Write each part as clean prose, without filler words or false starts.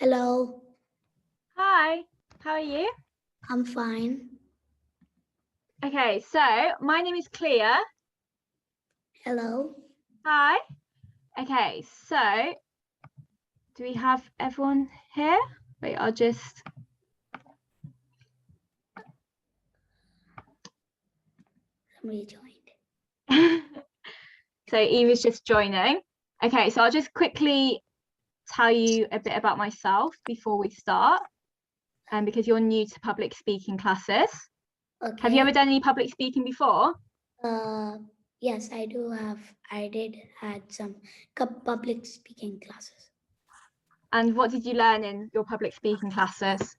Hello, Hi, how are you? I'm fine. Okay, so my name is Clea. Hello. Hi. Okay, so do we have everyone here? Wait, I'll just. Somebody joined. So Eva's just joining. Okay, so I'll just quickly tell you a bit about myself before we start, because you're new to public speaking classes. Okay. Have you ever done any public speaking before? Yes, I do have. I did had some public speaking classes. And what did you learn in your public speaking classes?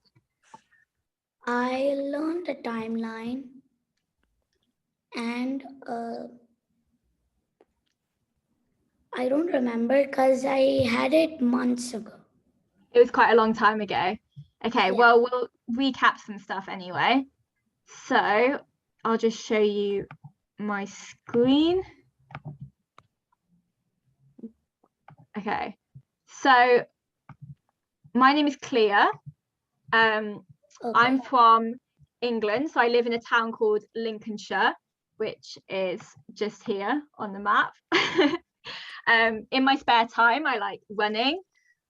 I learned a timeline and I don't remember because I had it months ago. It was quite a long time ago. Okay, Yeah. well, we'll recap some stuff anyway. So I'll just show you my screen. Okay, so my name is Clea. Okay. I'm from England, so I live in a town called Lincolnshire, which is just here on the map. In my spare time, I like running.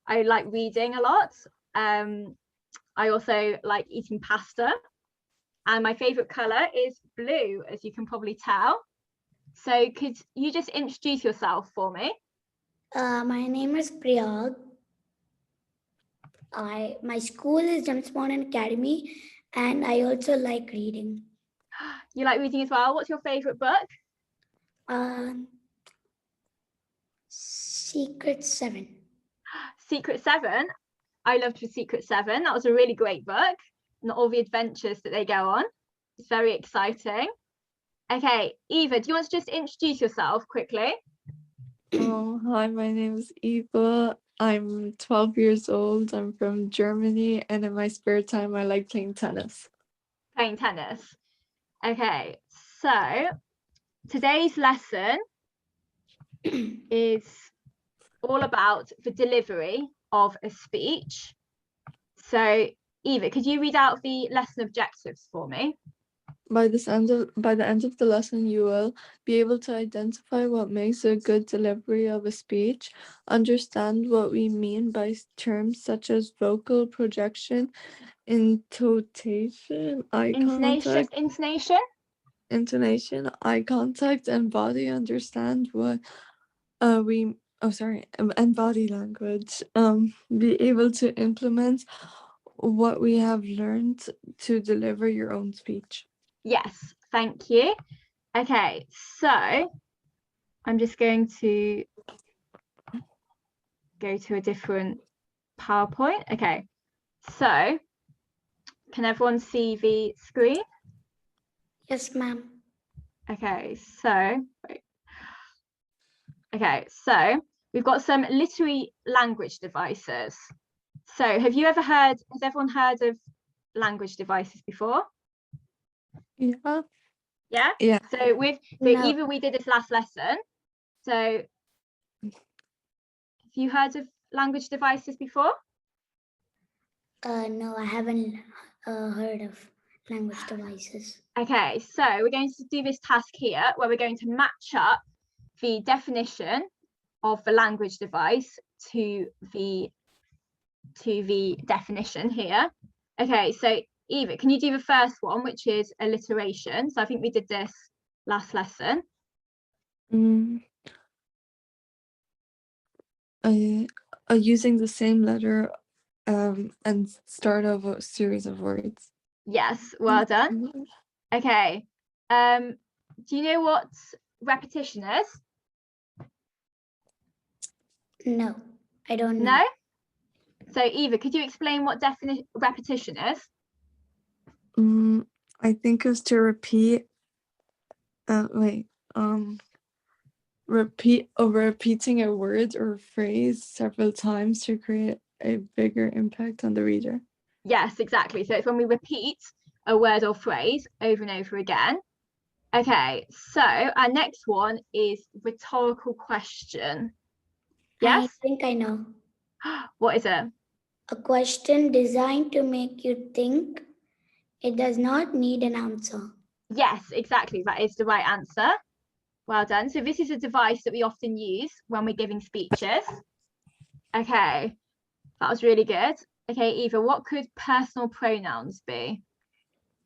I like reading a lot. I also like eating pasta. And my favorite color is blue, as you can probably tell. So could you just introduce yourself for me? My name is Priyag. My school is James Bond Academy, and I also like reading. You like reading as well. What's your favorite book? Secret 7. Secret 7. I loved the Secret 7. That was a really great book, and all the adventures that they go on. It's very exciting. Okay, Eva, do you want to just introduce yourself quickly? Hi, my name is Eva. I'm 12 years old. I'm from Germany, and in my spare time, I like playing tennis. Playing tennis. Okay, so today's lesson is all about the delivery of a speech. So, Eva, could you read out the lesson objectives for me? By the end of the lesson, you will be able to identify what makes a good delivery of a speech, understand what we mean by terms such as vocal projection, intonation, eye contact, and body. Understand what and body language. Be able to implement what we have learned to deliver your own speech. Yes, thank you. Okay, so I'm just going to go to a different PowerPoint. Okay, so can everyone see the screen? Yes, ma'am. Okay, so we've got some literary language devices. So has everyone heard of language devices before? Yeah. Yeah? Yeah. So No. Eva, we did this last lesson. So have you heard of language devices before? No, I haven't heard of language devices. Okay, so we're going to do this task here where we're going to match up the definition of the language device to the definition here. Okay, so Eva, can you do the first one, which is alliteration? So I think we did this last lesson. Using the same letter and start of a series of words. Yes, well done. Okay, do you know what repetition is? No, I don't know. No? So Eva, could you explain what repetition is? I think it's to repeat. Repeating a word or phrase several times to create a bigger impact on the reader. Yes, exactly. So it's when we repeat a word or phrase over and over again. Okay, so our next one is rhetorical question. Yes? I think I know. What is it? A question designed to make you think. It does not need an answer. Yes, exactly. That is the right answer. Well done. So this is a device that we often use when we're giving speeches. Okay, that was really good. Okay, Eva, what could personal pronouns be?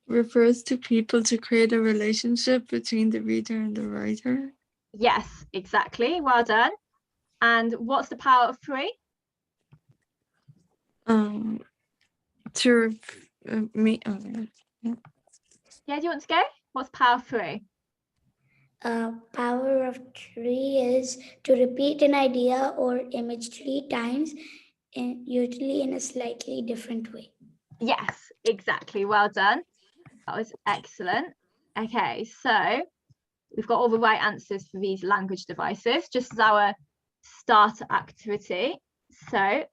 Refers to people to create a relationship between the reader and the writer. Yes, exactly. Well done. And what's the power of three? To me. Yeah, do you want to go? What's power of three? Power of three is to repeat an idea or image 3 times, usually in a slightly different way. Yes, exactly. Well done. That was excellent. Okay, so we've got all the right answers for these language devices, just as our starter activity. So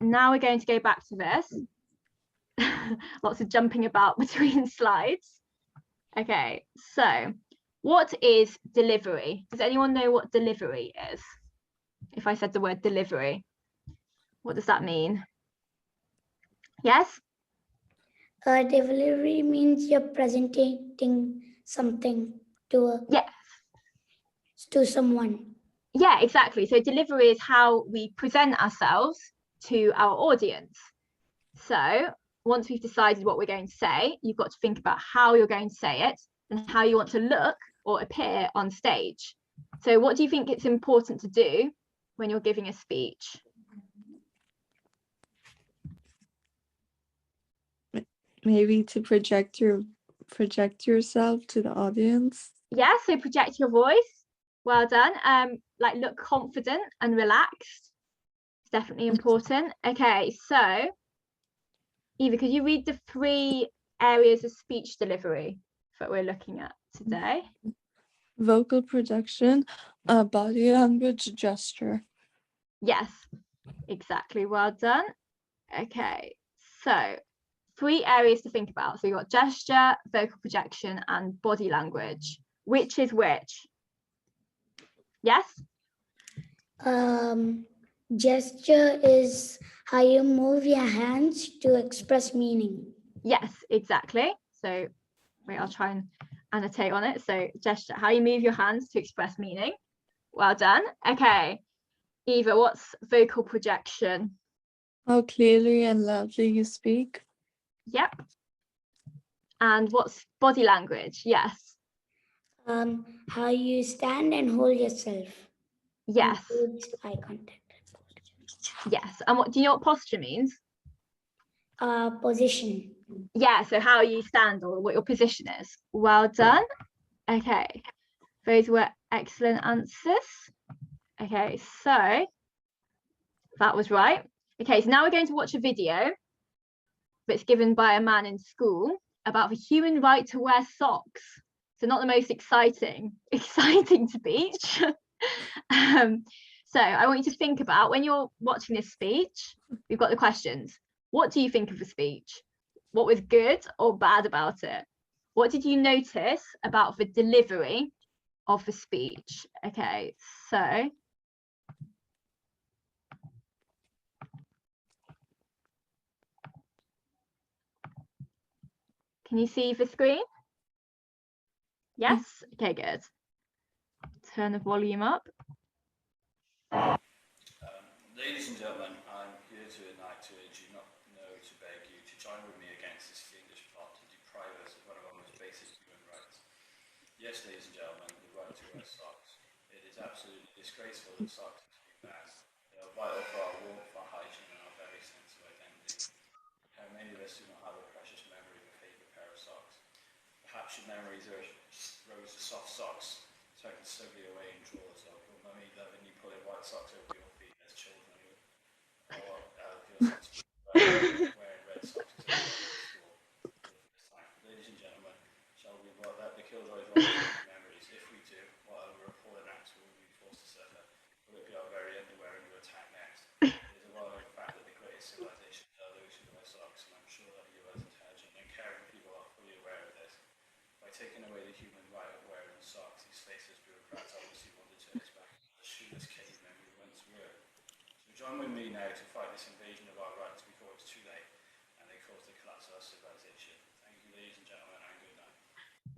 now we're going to go back to this. Lots of jumping about between slides. Okay, so what is delivery? Does anyone know what delivery is? If I said the word delivery, what does that mean? Yes? Delivery means you're presenting something to Yes. to someone. Yeah, exactly. So delivery is how we present ourselves to our audience. So once we've decided what we're going to say, you've got to think about how you're going to say it and how you want to look or appear on stage. So what do you think it's important to do when you're giving a speech? Maybe to project yourself to the audience. Yeah, so project your voice. Well done. Like look confident and relaxed. It's definitely important. Okay, so Eva, could you read the 3 areas of speech delivery that we're looking at today? Vocal production, body language, gesture. Yes, exactly. Well done. Okay, so 3 areas to think about. So you've got gesture, vocal projection, and body language. Which is which? Yes? Gesture is how you move your hands to express meaning. Yes, exactly. So wait, I'll try and annotate on it. So gesture, how you move your hands to express meaning. Well done. Okay, Eva, what's vocal projection? How clearly and loudly you speak. Yep. And what's body language? Yes. How you stand and hold yourself. Yes. Includes eye contact. Yes. And what do you know what posture means? Position. Yeah, so how you stand or what your position is. Well done. Okay. Those were excellent answers. Okay, so that was right. Okay, so now we're going to watch a video that's given by a man in school about the human right to wear socks. So not the most exciting speech. So I want you to think about when you're watching this speech, we've got the questions. What do you think of the speech? What was good or bad about it? What did you notice about the delivery of the speech? Okay, so can you see the screen? Yes? Okay, good. Turn the volume up. Ladies and gentlemen, I'm here tonight to urge you, not to beg you, to join with me against this fiendish plot to deprive us of one of our most basic human rights. Yes, ladies and gentlemen, the right to wear socks. It is absolutely disgraceful that socks have to be banned. They are vital for our warmth, our hygiene, and our very sense of identity. How many of us do not have a precious memory of a favourite pair of socks? Perhaps your memories are rows of soft socks tucked snugly away in drawers, or your mummy loving you pulling white socks over your feet as children, or your socks wearing red socks as they go to school for the first time. Ladies and gentlemen, shall we let the killjoys roll these memories? If we do, what other appalling acts will we be forced to suffer? Will it be our very underwear under attack next? It is a well-known fact that the greatest civilizations are those who wear socks, and I'm sure that you as intelligent and caring people are fully aware of this. By taking away the human right of wearing socks, these faceless bureaucrats obviously want to turn us back into the shoeless cavemen we once were. So join with me now to fight this invasion of our rights before it too late, and they caused the collapse of our civilization. Thank you, ladies and gentlemen, and good night.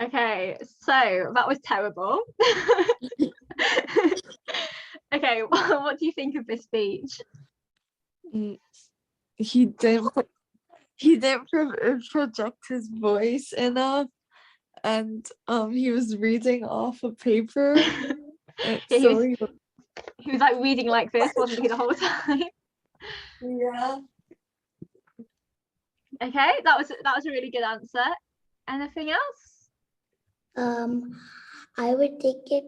Okay, so that was terrible. Okay, what do you think of this speech? Mm, He didn't project his voice enough, and he was reading off a paper. Yeah, So he was like reading like this, wasn't he, the whole time? yeah. Okay, that was a really good answer. Anything else? I would take it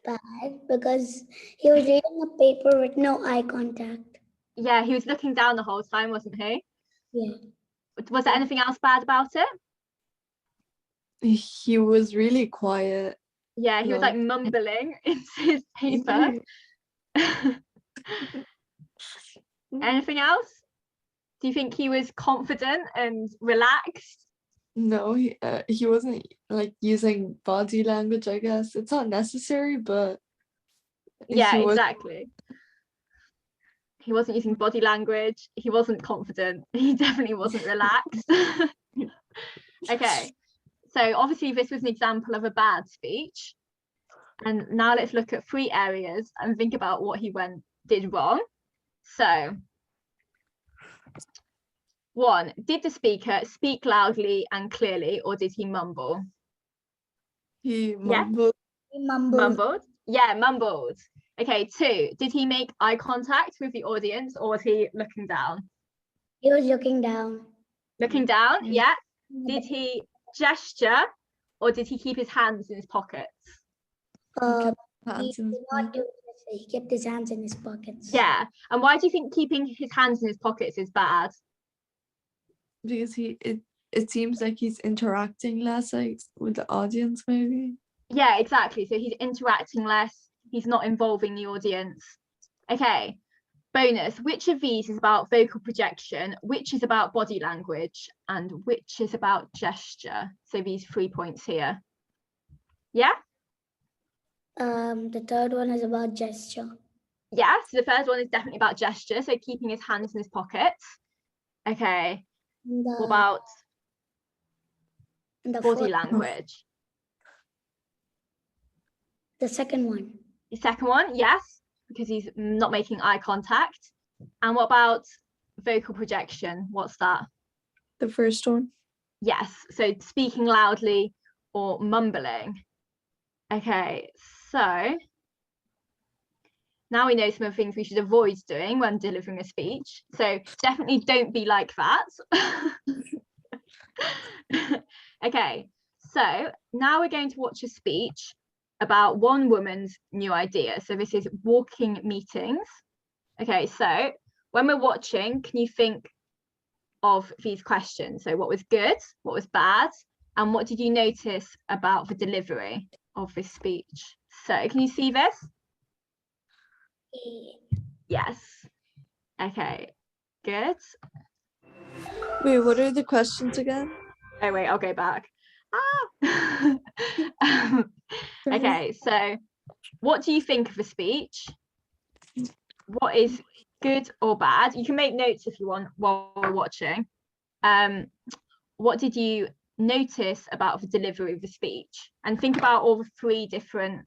bad because he was reading a paper with no eye contact. Yeah, he was looking down the whole time, wasn't he? Yeah. Was there anything else bad about it? He was really quiet. Yeah, he was like mumbling into his paper. Anything else? Do you think he was confident and relaxed? No, he wasn't like using body language, I guess. It's not necessary, but Yeah, he was exactly. He wasn't using body language. He wasn't confident. He definitely wasn't relaxed. Okay, so obviously this was an example of a bad speech. And now let's look at 3 areas and think about what he did wrong. So 1, did the speaker speak loudly and clearly, or did he mumble? he mumbled. He mumbled. Mumbled? Yeah, mumbled. Okay, 2, did he make eye contact with the audience, or was he looking down? He was looking down. Looking down, yeah. Did he gesture, or did he keep his hands in his pockets? He Hands in did his not do this. He kept his hands in his pockets. Yeah, and why do you think keeping his hands in his pockets is bad? Because it seems like he's interacting less like with the audience, maybe. Yeah, exactly. So he's interacting less, he's not involving the audience. Okay, bonus. Which of these is about vocal projection, which is about body language, and which is about gesture? So these 3 points here. Yeah? The third one is about gesture. Yeah, so the first one is definitely about gesture, so keeping his hands in his pockets. Okay, what about body language? The second one. The second one, yes, because he's not making eye contact. And what about vocal projection? What's that? The first one. Yes, so speaking loudly or mumbling. Okay, so now we know some of the things we should avoid doing when delivering a speech. So definitely don't be like that. Okay, so now we're going to watch a speech about one woman's new idea. So this is walking meetings. Okay, so when we're watching, can you think of these questions? So what was good, what was bad, and what did you notice about the delivery of this speech? So can you see this? Yes. Okay, good. Wait, what are the questions again? Oh wait, I'll go back. Okay, so what do you think of the speech? What is good or bad? You can make notes if you want while we're watching. What did you notice about the delivery of the speech? And think about all the 3 different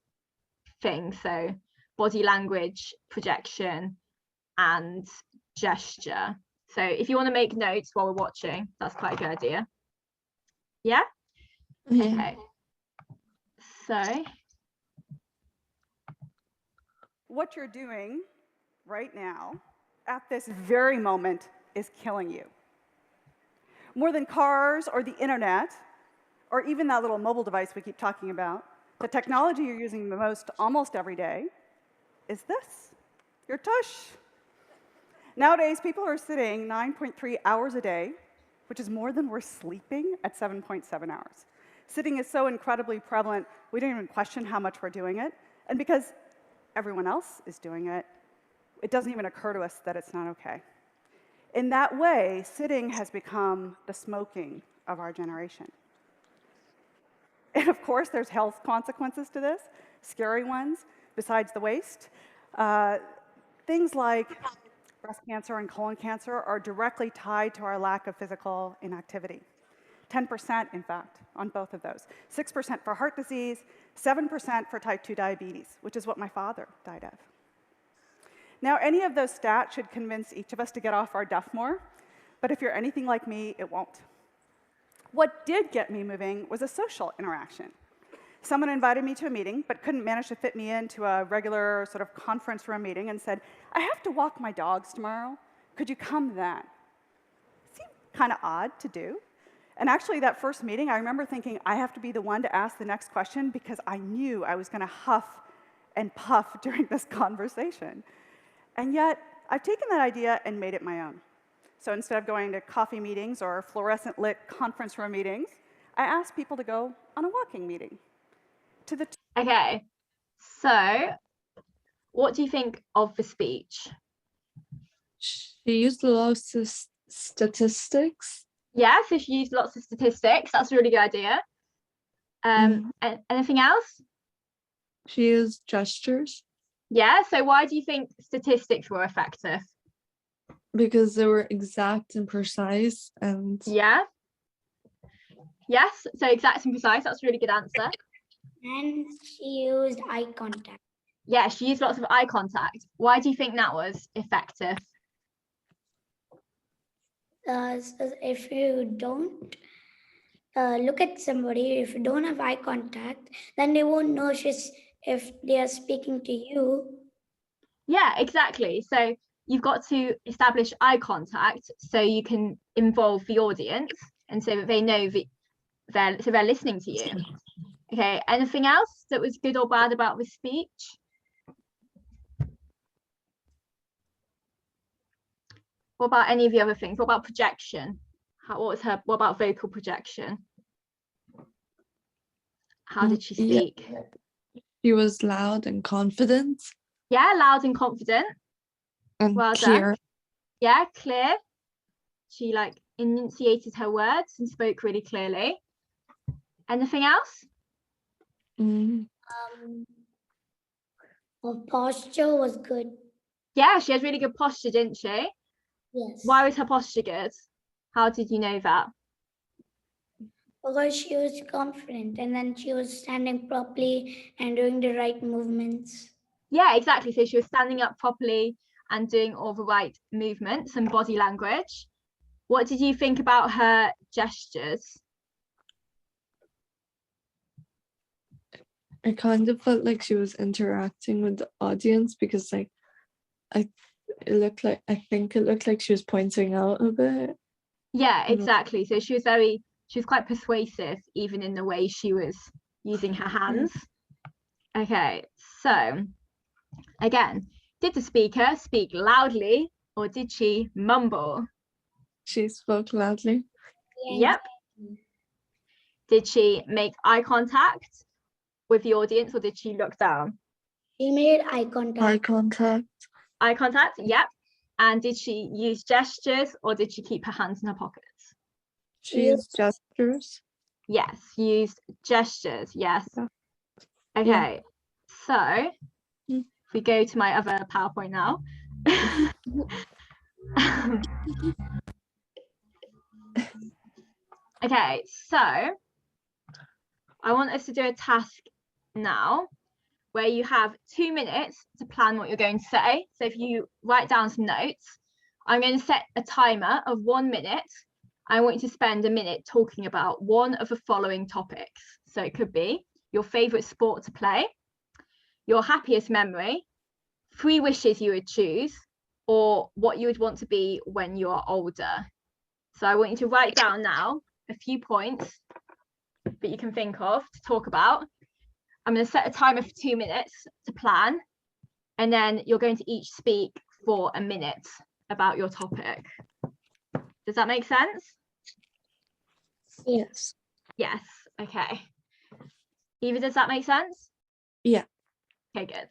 things. So body language, projection, and gesture. So if you want to make notes while we're watching, that's quite a good idea. Yeah? Yeah. Okay. So What you're doing right now, at this very moment, is killing you. More than cars or the internet, or even that little mobile device we keep talking about, the technology you're using the most almost every day is this, your tush. Nowadays, people are sitting 9.3 hours a day, which is more than we're sleeping at 7.7 hours. Sitting is so incredibly prevalent, we don't even question how much we're doing it. And because everyone else is doing it, it doesn't even occur to us that it's not okay. In that way, sitting has become the smoking of our generation. And of course, there's health consequences to this, scary ones, besides the waste. Things like breast cancer and colon cancer are directly tied to our lack of physical inactivity. 10%, in fact, on both of those. 6% for heart disease, 7% for type 2 diabetes, which is what my father died of. Now, any of those stats should convince each of us to get off our duff more, but if you're anything like me, it won't. What did get me moving was a social interaction. Someone invited me to a meeting, but couldn't manage to fit me into a regular sort of conference room meeting and said, I have to walk my dogs tomorrow. Could you come then? Seemed kind of odd to do. And actually, that first meeting, I remember thinking, I have to be the one to ask the next question because I knew I was going to huff and puff during this conversation. And yet, I've taken that idea and made it my own. So instead of going to coffee meetings or fluorescent lit conference room meetings, I asked people to go on a walking meeting. Okay, so what do you think of the speech? She used a lot of statistics. Yeah, so she used lots of statistics. That's a really good idea. Anything else? She used gestures. Yeah, so why do you think statistics were effective? Because they were exact and precise and... Yeah. Yes, so exact and precise. That's a really good answer. And she used eye contact. Yeah, she used lots of eye contact. Why do you think that was effective? So if you don't look at somebody, if you don't have eye contact, then they won't know if they are speaking to you. Yeah, exactly. So you've got to establish eye contact so you can involve the audience and so that they know that they're listening to you. Okay, anything else that was good or bad about this speech? What about any of the other things? What about projection? What about vocal projection? How did she speak? Yeah. She was loud and confident. Yeah, loud and confident. And well clear. Done. Yeah, clear. She like enunciated her words and spoke really clearly. Anything else? Her posture was good. Yeah, she had really good posture, didn't she? Yes. Why was her posture good? How did you know that? Because she was confident and then she was standing properly and doing the right movements. Yeah, exactly. So she was standing up properly and doing all the right movements and body language. What did you think about her gestures? I kind of felt like she was interacting with the audience because like I think it looked like she was pointing out a bit. Yeah, exactly. So she was quite persuasive even in the way she was using her hands. Okay, so again, did the speaker speak loudly or did she mumble? She spoke loudly. Yep. Did she make eye contact with the audience or did she look down? She made eye contact. Eye contact. Eye contact, yep. And did she use gestures or did she keep her hands in her pockets? She used gestures. Yes, used gestures, yes. Yeah. Okay, so Mm. if we go to my other PowerPoint now. Okay, so I want us to do a task now where you have 2 minutes to plan what you're going to say. So if you write down some notes, I'm going to set a timer of 1 minute. I want you to spend a minute talking about one of the following topics. So it could be your favorite sport to play, your happiest memory, 3 wishes you would choose, or what you would want to be when you are older. So I want you to write down now a few points that you can think of to talk about. I'm going to set a timer for 2 minutes to plan, and then you're going to each speak for a minute about your topic. Does that make sense? Yes. Yes. Okay. Eva, does that make sense? Yeah. Okay, good.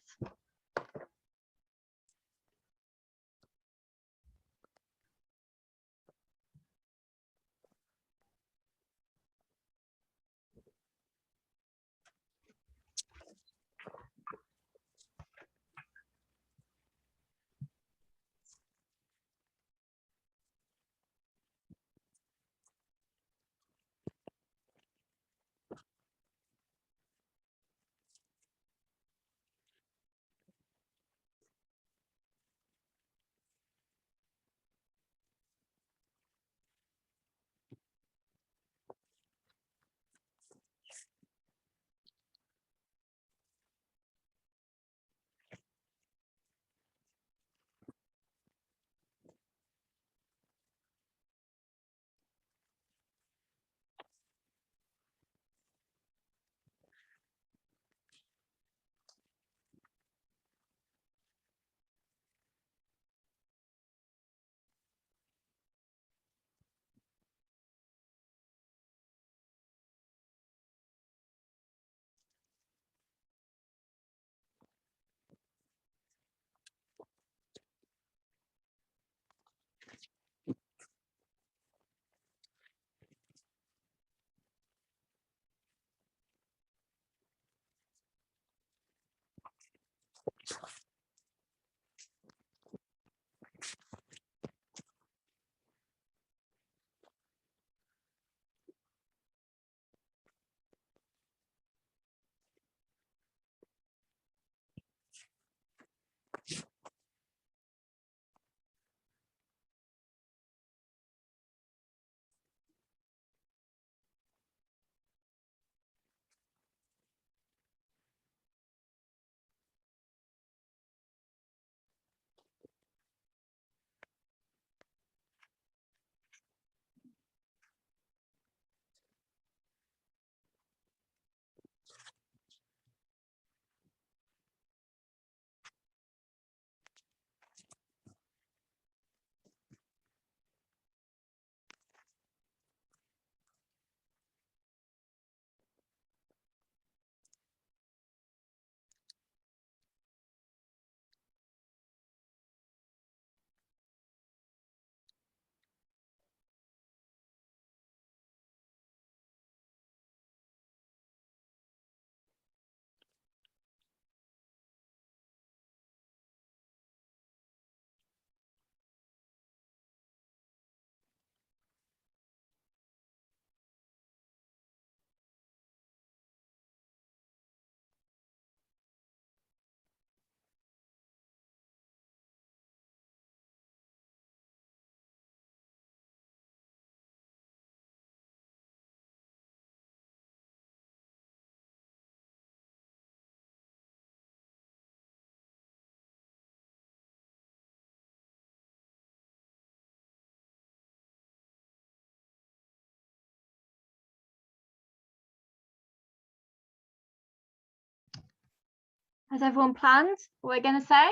Has everyone planned what we're going to say?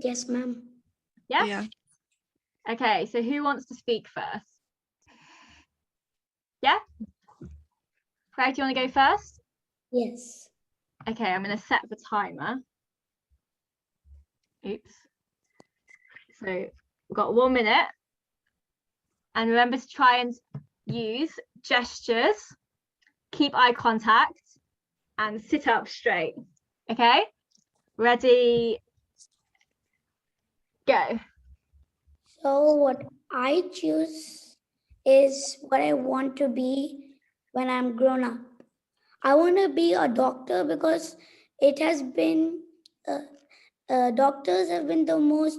Yes, ma'am. Yeah? Yeah. Okay, so who wants to speak first? Yeah? Craig, do you want to go first? Yes. Okay, I'm going to set the timer. Oops. So we've got 1 minute. And remember to try and use gestures, keep eye contact, and sit up straight. Okay? Ready? Go. So what I choose is what I want to be when I'm grown up. I want to be a doctor because it has been doctors have been the most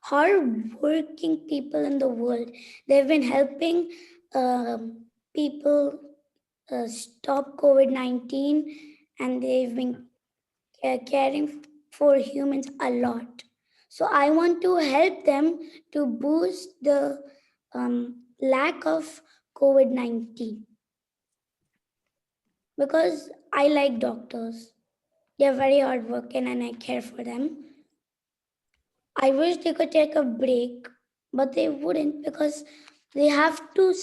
hard-working people in the world. They've been helping people stop COVID-19, and they've been caring for humans a lot. So I want to help them to boost the lack of COVID-19 because I like doctors. They're very hardworking and I care for them. I wish they could take a break, but they wouldn't because they have to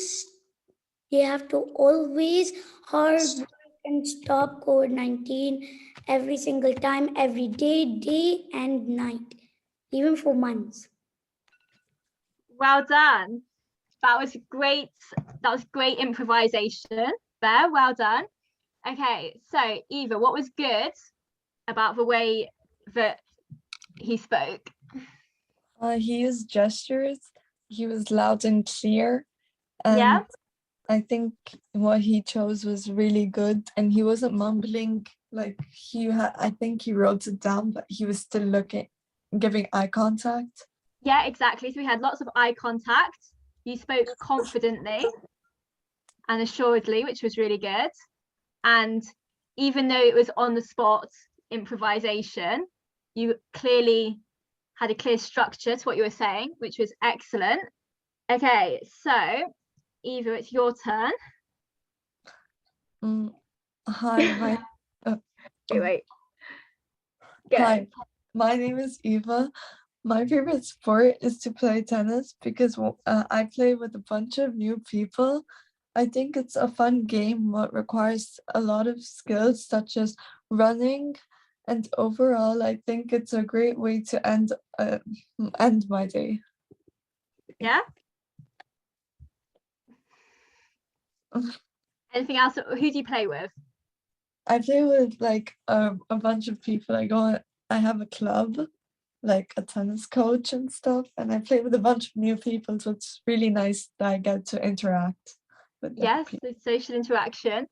they have to always hard work and stop COVID-19 every single time, every day, day and night, even for months. Well done. That was great. That was great improvisation there. Well done. Okay, so Eva, what was good about the way that he spoke? He used gestures. He was loud and clear. And Yeah? I think what he chose was really good. And he wasn't mumbling. Like I think he wrote it down, but he was still giving eye contact. Yeah, exactly. So we had lots of eye contact. You spoke confidently and assuredly, which was really good. And even though it was on the spot improvisation, you clearly had a clear structure to what you were saying, which was excellent. Okay, so Eva, it's your turn. Hi, my Wait. Go. Hi, my name is Eva. My favorite sport is to play tennis because I play with a bunch of new people. I think it's a fun game that requires a lot of skills such as running, and overall, I think it's a great way to end my day. Yeah. Anything else? Who do you play with? I play with like a bunch of people. I have a club, like a tennis coach and stuff, and I play with a bunch of new people, so it's really nice that I get to interact with different Yes, people. the social interaction.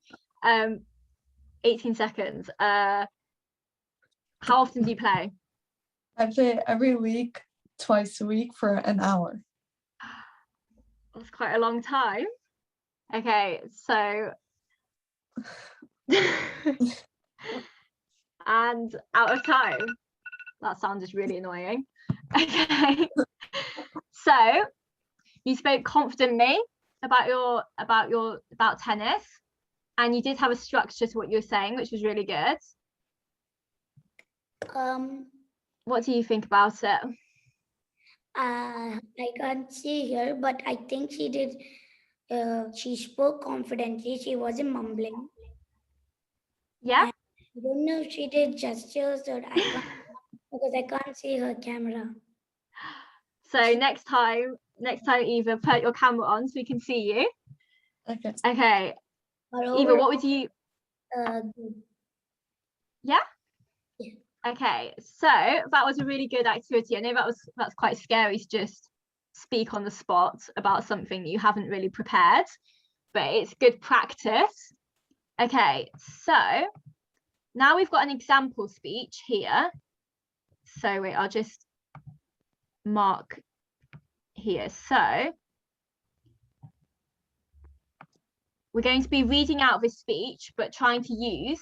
18 seconds. How often do you play? I play every week, twice a week for an hour. That's quite a long time. Okay, so and out of time. That sounded really annoying. Okay. So you spoke confidently about tennis, and you did have a structure to what you were saying, which was really good. What do you think about it? I can't see here, but I think she did. She spoke confidently. She wasn't mumbling. Yeah. And I don't know if she did gestures or I can't because I can't see her camera. So next time, Eva, put your camera on so we can see you. Okay. Okay. Eva, what would you? Good. Yeah. Yeah. Okay, so that was a really good activity. I know that's quite scary to just speak on the spot about something you haven't really prepared, but it's good practice. Okay, so now we've got an example speech here. So wait, I'll just mark here. So we're going to be reading out this speech, but trying to use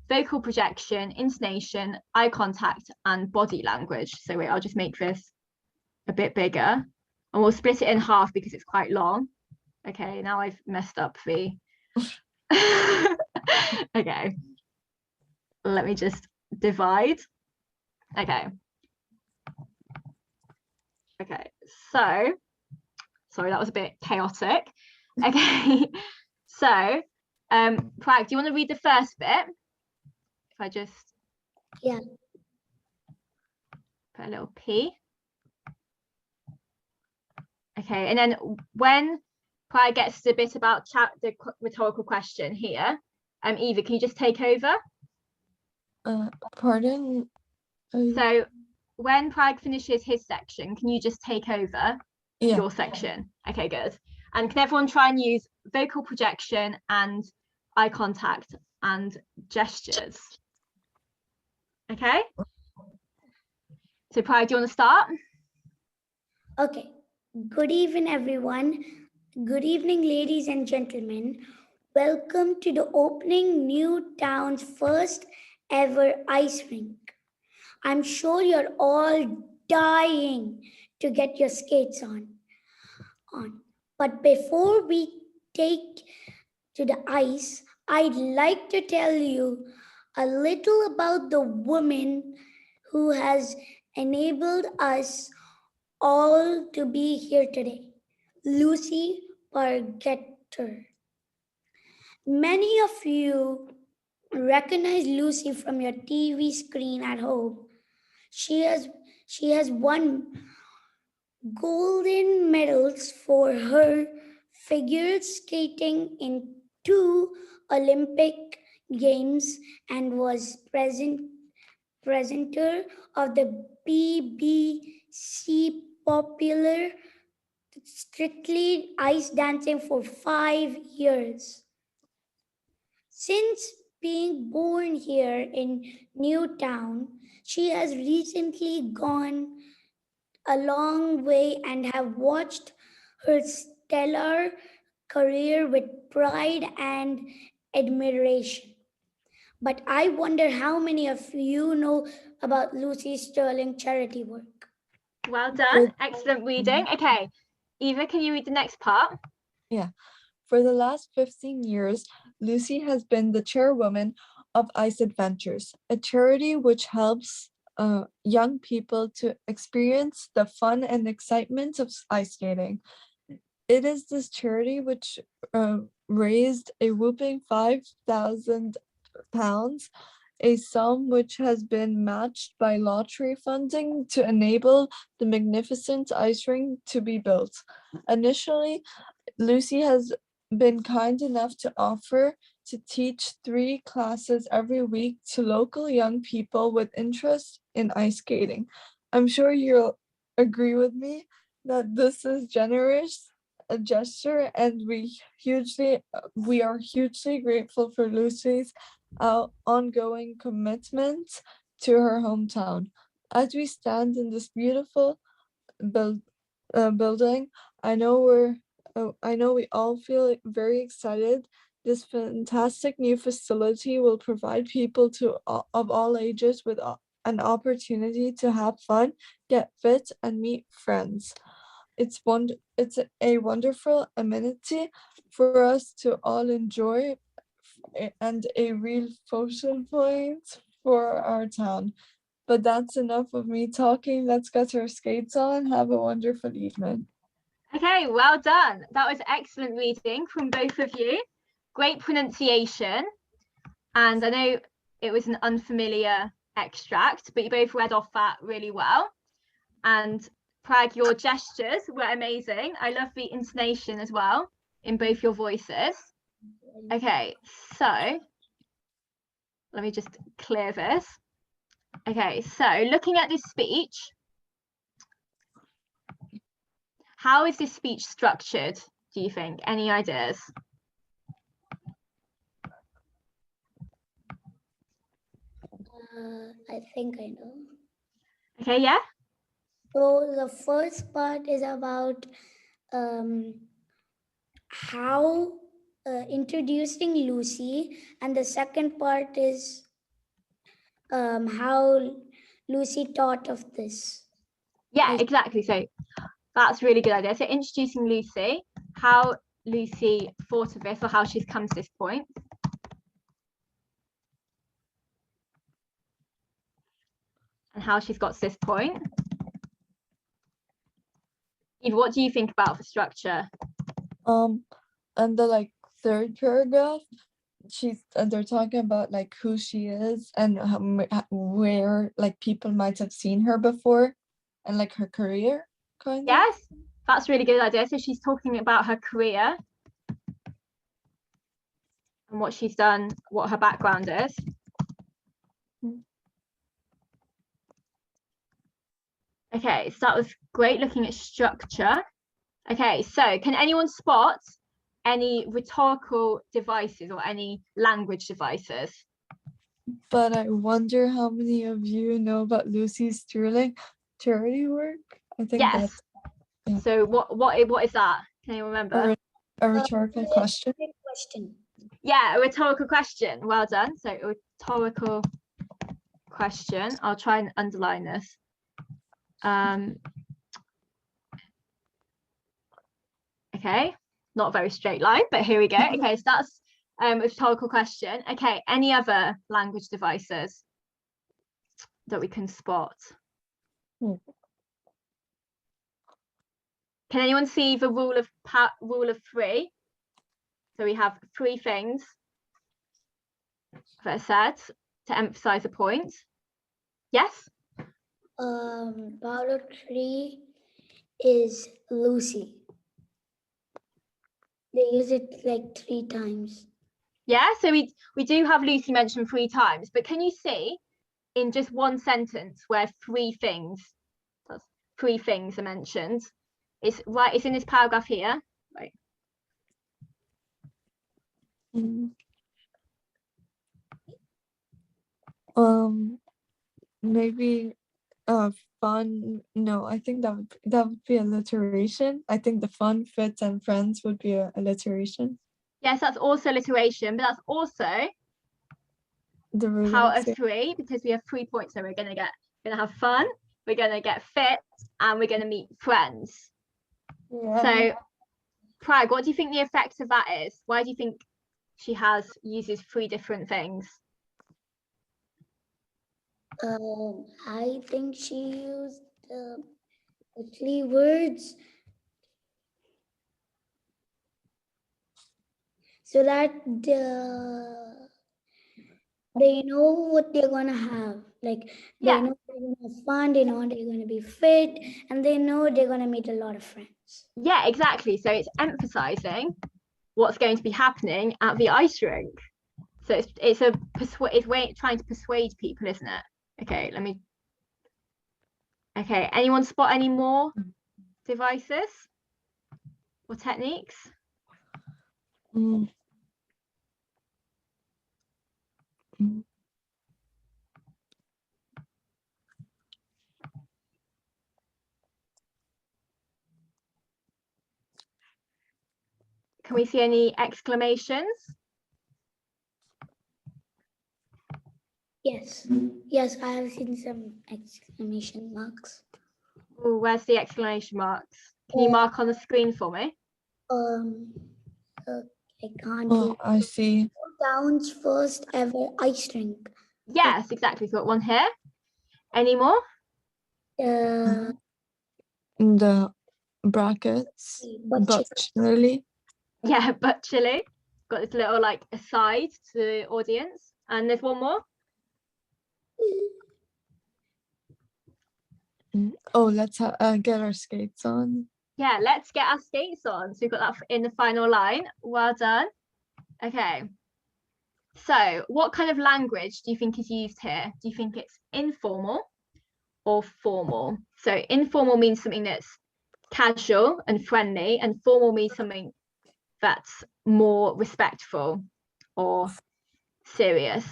vocal projection, intonation, eye contact, and body language. So wait, I'll just make this a bit bigger, and we'll split it in half because it's quite long. Okay, now I've messed up the okay. let me just divide. Okay. Okay, so sorry, that was a bit chaotic. Okay, so Prag, do you want to read the first bit? If I just Yeah. put a little P. Okay, and then when Prag gets to the bit about the rhetorical question here, Eva, can you just take over? Pardon? So when Prag finishes his section, can you just take over Yeah. your section? Okay, good. And can everyone try and use vocal projection and eye contact and gestures? Okay. So Prag, do you want to start? Okay. Good evening, everyone. Good evening, ladies and gentlemen. Welcome to the opening Newtown's first ever ice rink. I'm sure you're all dying to get your skates on. But before we take to the ice, I'd like to tell you a little about the woman who has enabled us all to be here today, Lucy Pargetter. Many of you recognize Lucy from your TV screen at home. She has won golden medals for her figure skating in 2 Olympic Games and was presenter of the BBC popular Strictly Ice Dancing for 5 years. Since being born here in Newtown, she has recently gone a long way and have watched her stellar career with pride and admiration. But I wonder how many of you know about Lucy's sterling charity work. Well done. Excellent reading. Okay. Eva, can you read the next part? Yeah. For the last 15 years, Lucy has been the chairwoman of Ice Adventures, a charity which helps young people to experience the fun and excitement of ice skating. It is this charity which raised a whooping £5,000, a sum which has been matched by lottery funding to enable the magnificent ice rink to be built. Initially, Lucy has been kind enough to offer to teach 3 classes every week to local young people with interest in ice skating. I'm sure you'll agree with me that this is generous a gesture, and we are hugely grateful for Lucy's ongoing commitment to her hometown. As we stand in this beautiful building, I know we all feel very excited. This fantastic new facility will provide people of all ages with an opportunity to have fun, get fit, and meet friends. It's a wonderful amenity for us to all enjoy and a real focal point for our town. But that's enough of me talking. Let's get our skates on. Have a wonderful evening. Okay, well done. That was excellent reading from both of you. Great pronunciation. And I know it was an unfamiliar extract, but you both read off that really well. And Prag, your gestures were amazing. I love the intonation as well in both your voices. Okay, so let me just clear this. Okay, so looking at this speech, how is this speech structured, do you think? Any ideas? I think I know. Okay, yeah. So the first part is about how introducing Lucy, and the second part is how Lucy thought of this. Yeah, exactly. So that's a really good idea. So introducing Lucy, how Lucy thought of this or how she's come to this point. and how she's got to this point. Eve, what do you think about the structure? And the like third paragraph, they're talking about like who she is and where like people might have seen her before, and like her career, kind of. Yes, that's a really good idea. So she's talking about her career and what she's done, what her background is. Okay, so that was great looking at structure. Okay, so can anyone spot any rhetorical devices or any language devices? But I wonder how many of you know about Lucy Sterling charity work. I think Yes. that's yeah. So what is that? Can you remember? A rhetorical question. Yeah, a rhetorical question. Well done. So a rhetorical question. I'll try and underline this. Okay, not a very straight line, but here we go. Okay, so that's a rhetorical question. Okay, any other language devices that we can spot? Can anyone see the rule of three? So we have three things that are said to emphasize a point. Yes? Part of 3 is Lucy. They use it like 3 times. Yeah, so we do have Lucy mentioned 3 times, but can you see in just one sentence where three things are mentioned? It's right, it's in this paragraph here, right? Maybe fun. No, I think that would be alliteration. I think the fun, fit, and friends would be a alliteration. Yes, that's also alliteration, but that's also The rule part of of 3 because we have 3 points. So we're gonna have fun, we're gonna get fit, and we're gonna meet friends. Yeah. So Prague, what do you think the effect of that is? Why do you think she uses 3 different things? I think she used the 3 words so that they know what they're gonna have. Like they know they're gonna have fun, they know they're gonna be fit, and they know they're gonna meet a lot of friends. Yeah, exactly. So it's emphasizing what's going to be happening at the ice rink. So it's trying to persuade people, isn't it? Okay, okay, anyone spot any more devices or techniques? Can we see any exclamations? Yes, I have seen some exclamation marks. Oh, where's the exclamation marks? Can you mark on the screen for me? I can't. Oh, I see. Town's first ever ice rink. Yes, exactly. So got one here. Any more? In the brackets, but chilly. Yeah, but chilly. Got this little like aside to the audience. And there's one more. Oh, let's get our skates on. Yeah, let's get our skates on. So we've got that in the final line. Well done. Okay. So what kind of language do you think is used here? Do you think it's informal or formal? So informal means something that's casual and friendly, and formal means something that's more respectful or serious.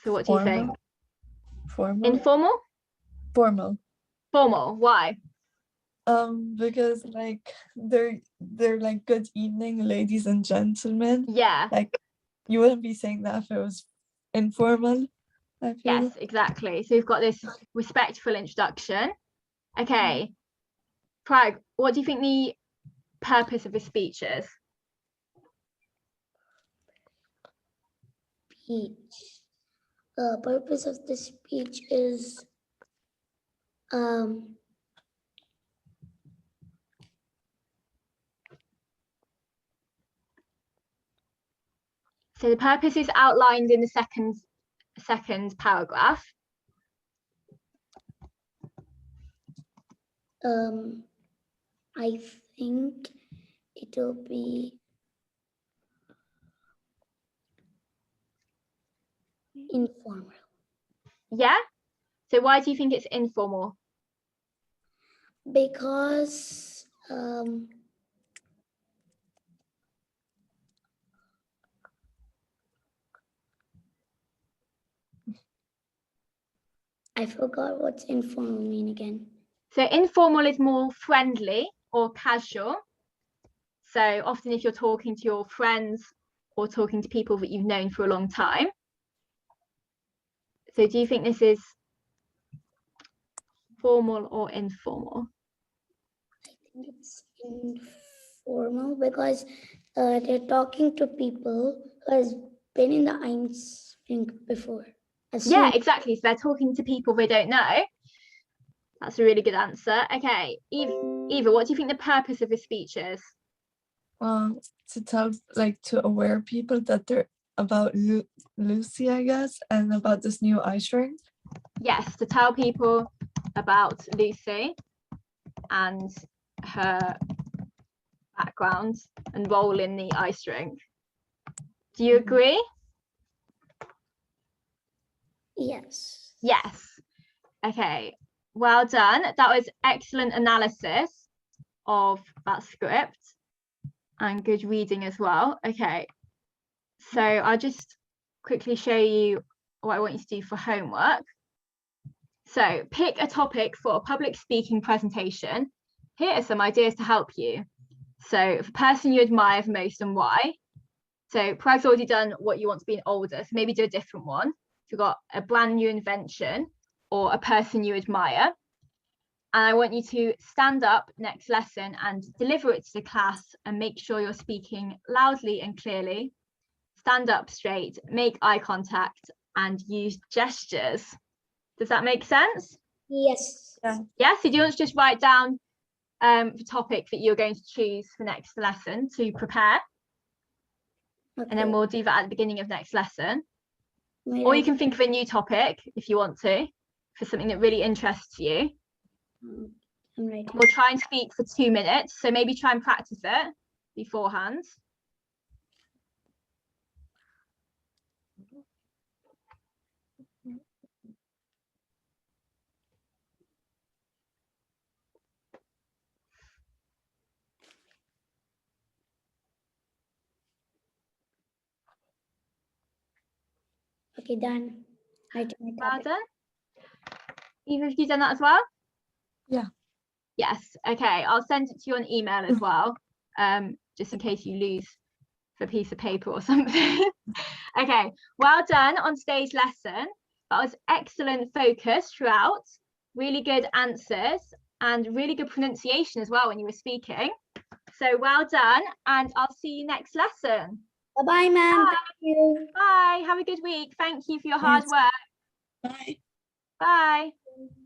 So what do you think? Formal. Informal? Formal. Formal. Why? Because like they're like good evening, ladies and gentlemen. Yeah. Like you wouldn't be saying that if it was informal, I feel. Yes, exactly. So we've got this respectful introduction. Okay. Prague, what do you think the purpose of the speech is? Speech. The purpose of the speech is Um, So the purpose is outlined in the second paragraph. I think it'll be informal. Yeah. So why do you think it's informal? Because I forgot what's informal mean again. So informal is more friendly or casual. So often if you're talking to your friends or talking to people that you've known for a long time. So do you think this is formal or informal? I think it's informal because they're talking to people who has been in the Einstein before. Yeah, exactly. So they're talking to people they don't know. That's a really good answer. Okay, Eva, what do you think the purpose of this speech is? To tell, like, to aware people that they're about Lucy, I guess, and about this new ice rink. Yes, to tell people about Lucy and her background and role in the ice rink. Do you agree? Yes. Yes. Okay, well done. That was excellent analysis of that script and good reading as well. Okay, so I'll just quickly show you what I want you to do for homework. So pick a topic for a public speaking presentation. Here are some ideas to help you. So the person you admire the most and why. So Prag's already done what you want to be an older, so maybe do a different one. If you've got a brand new invention or a person you admire. And I want you to stand up next lesson and deliver it to the class and make sure you're speaking loudly and clearly. Stand up straight, make eye contact and use gestures. Does that make sense? Yes. Yeah, so do you want to just write down the topic that you're going to choose for next lesson to prepare? Okay. And then we'll do that at the beginning of next lesson. May Or I- you can think of a new topic if you want to, for something that really interests you. I'm writing. We'll try and speak for 2 minutes, so maybe try and practice it beforehand. Okay, done. Writing my Well topic. done. Eva, have you done that as well? Yeah. Yes, okay, I'll send it to you on email as well, just in case you lose the piece of paper or something. Okay, well done on today's lesson. That was excellent focus throughout, really good answers and really good pronunciation as well when you were speaking. So well done, and I'll see you next lesson. Bye-bye, ma'am. Bye. Thank you. Bye, have a good week. Thank you for your hard work. Bye. Bye.